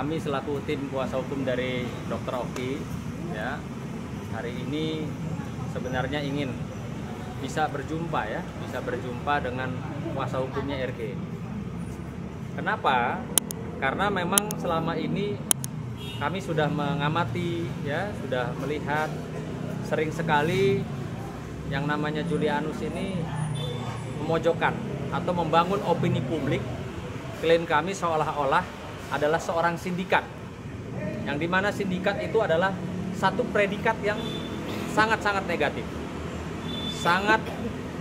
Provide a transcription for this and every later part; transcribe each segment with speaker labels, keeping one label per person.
Speaker 1: kami selaku tim kuasa hukum dari Dr. Oki, ya, hari ini sebenarnya ingin bisa berjumpa dengan kuasa hukumnya RG. Kenapa? Karena memang selama ini kami sudah mengamati, ya, sudah melihat sering sekali yang namanya Julianus ini memojokkan atau membangun opini publik. Klien kami seolah-olah adalah seorang sindikat, yang dimana sindikat itu adalah satu predikat yang sangat-sangat negatif, sangat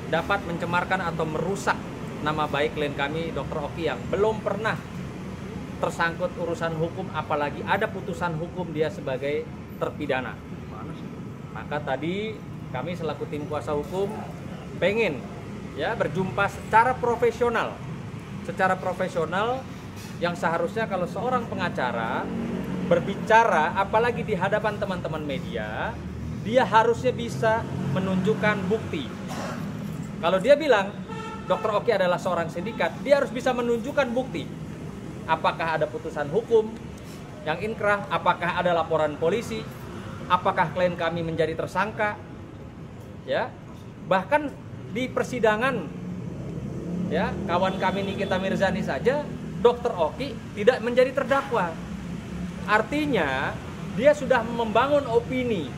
Speaker 1: dapat mencemarkan atau merusak nama baik klien kami Dr. Oki yang belum pernah tersangkut urusan hukum, apalagi ada putusan hukum dia sebagai terpidana. Maka tadi kami selaku tim kuasa hukum pengen, ya, berjumpa secara profesional yang seharusnya kalau seorang pengacara berbicara, apalagi di hadapan teman-teman media, dia harusnya bisa menunjukkan bukti. Kalau dia bilang Dr. Oki adalah seorang sindikat, dia harus bisa menunjukkan bukti. Apakah ada putusan hukum yang inkrah, apakah ada laporan polisi, apakah klien kami menjadi tersangka, ya. Bahkan di persidangan, ya, kawan kami Nikita Mirzani saja Dr. Oki tidak menjadi terdakwa. Artinya dia sudah membangun opini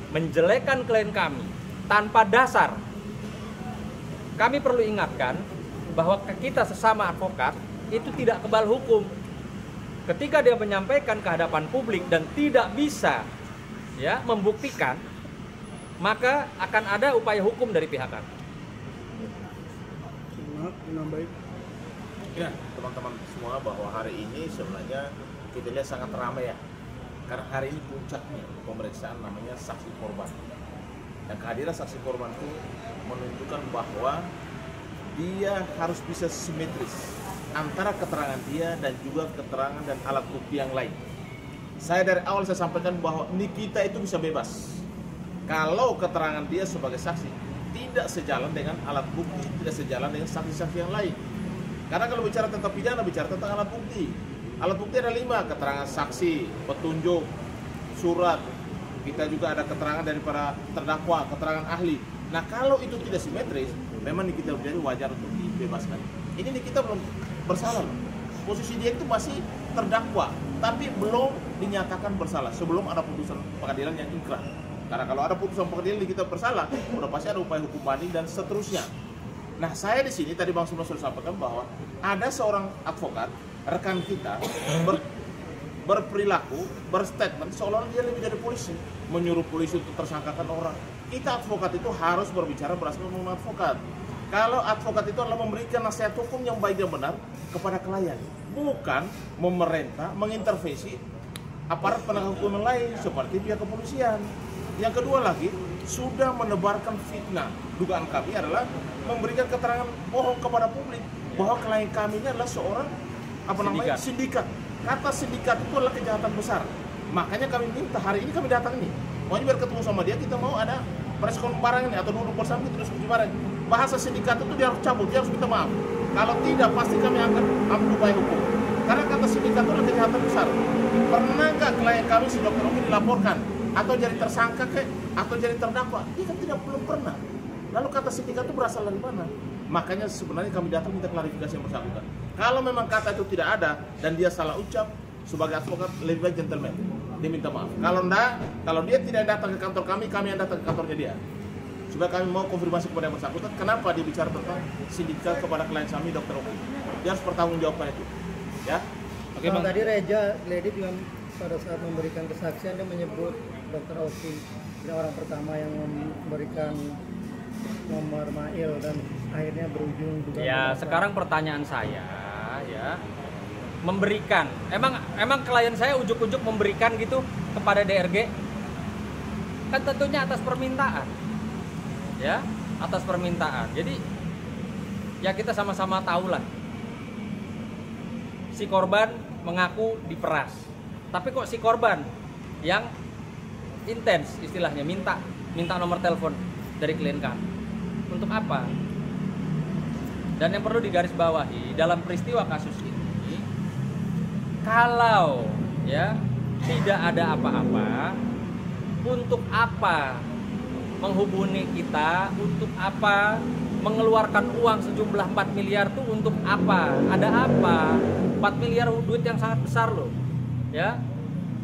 Speaker 1: menjelekkan klien kami tanpa dasar. Kami perlu ingatkan bahwa kita sesama advokat itu tidak kebal hukum. Ketika dia menyampaikan ke hadapan publik dan tidak bisa, ya, membuktikan, maka akan ada upaya hukum dari pihak kami.
Speaker 2: Ya, teman-teman semua, bahwa hari ini sebenarnya kita lihat sangat ramai, ya. Karena hari ini puncaknya pemeriksaan namanya saksi korban. Dan kehadiran saksi korban itu menunjukkan bahwa dia harus bisa simetris antara keterangan dia dan juga keterangan dan alat bukti yang lain. Saya dari awal saya sampaikan bahwa Nikita itu bisa bebas kalau keterangan dia sebagai saksi tidak sejalan dengan alat bukti, tidak sejalan dengan saksi-saksi yang lain. Karena kalau bicara tentang pidana, bicara tentang alat bukti. Alat bukti ada 5, keterangan saksi, petunjuk, surat. Kita juga ada keterangan dari para terdakwa, keterangan ahli. Nah, kalau itu tidak simetris, memang Nikita menjadi wajar untuk dibebaskan. Ini Nikita belum bersalah. Posisi dia itu masih terdakwa, tapi belum dinyatakan bersalah sebelum ada putusan pengadilan yang inkrah. Karena kalau ada putusan pengadilan Nikita bersalah, udah pasti ada upaya hukum banding dan seterusnya. Nah, saya di sini tadi Bang Sumno sudah sampaikan bahwa ada seorang advokat rekan kita berperilaku, berstatement seolah-olah dia lebih dari polisi, menyuruh polisi untuk tersangkakan orang. Kita advokat itu harus berbicara berdasarkan hukum advokat. Kalau advokat itu adalah memberikan nasihat hukum yang baik dan benar kepada klien, bukan memerintah, mengintervensi aparat penegak hukum yang lain seperti pihak kepolisian. Yang kedua lagi, sudah menebarkan fitnah. Dugaan kami adalah memberikan keterangan bohong kepada publik bahwa klien kami ini adalah seorang sindikat. Kata sindikat itu adalah kejahatan besar. Makanya kami minta hari ini kami datang nih. Pokoknya biar ketemu sama dia, kita mau ada press conference ini atau duduk bersama kita diskusi bareng. Bahasa sindikat itu dia harus cabut, dia harus minta maaf. Kalau tidak, pasti kami akan ambil upaya hukum. Karena kata sindikat itu adalah kejahatan besar. Pernah nggak klien kami si Dr. Oki dilaporkan atau jadi tersangka atau jadi terdakwa? Dia kan belum pernah. Lalu kata sindikat itu berasal dari mana? Makanya sebenarnya kami datang minta klarifikasi yang bersangkutan. Kalau memang kata itu tidak ada dan dia salah ucap, sebagai advokat lebih baik gentleman, dia minta maaf. Kalau enggak, kalau dia tidak datang ke kantor kami yang datang ke kantornya dia. Supaya kami mau konfirmasi kepada yang bersangkutan, kenapa dia bicara tentang sindikat kepada klien kami Dr. Oki. Dia harus bertanggungjawabkan itu. Ya.
Speaker 3: Oke, Bang. Tadi Reja Gledi juga pada saat memberikan kesaksian dia menyebut Dr. Oki adalah orang pertama yang memberikan nomor mail dan akhirnya berujung juga.
Speaker 1: Ya, sekarang pertanyaan saya, ya, memberikan, emang klien saya ujuk-ujuk memberikan gitu kepada DRG? Kan tentunya atas permintaan, ya, atas permintaan. Jadi ya kita sama-sama tahu lah, si korban mengaku diperas, tapi kok si korban yang intens istilahnya minta nomor telepon dari klien kami. Untuk apa? Dan yang perlu digarisbawahi dalam peristiwa kasus ini, kalau ya, tidak ada apa-apa. Untuk apa menghubungi kita? Untuk apa mengeluarkan uang sejumlah 4 miliar tuh untuk apa? Ada apa? 4 miliar duit yang sangat besar loh. Ya.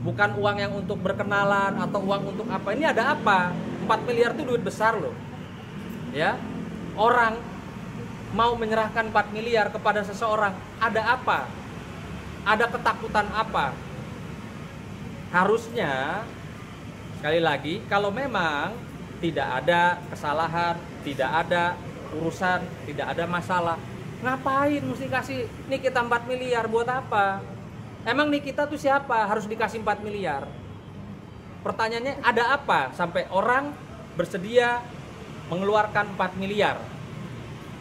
Speaker 1: Bukan uang yang untuk berkenalan atau uang untuk apa. Ini ada apa? 4 miliar tuh duit besar loh. Ya. Orang mau menyerahkan 4 miliar kepada seseorang, ada apa? Ada ketakutan apa? Harusnya sekali lagi, kalau memang tidak ada kesalahan, tidak ada urusan, tidak ada masalah, ngapain mesti kasih Nikita 4 miliar buat apa? Emang Nikita tuh siapa harus dikasih 4 miliar? Pertanyaannya, ada apa sampai orang bersedia mengeluarkan 4 miliar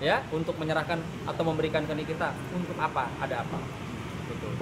Speaker 1: ya untuk menyerahkan atau memberikan ke Nikita? Untuk apa? Ada apa? Betul.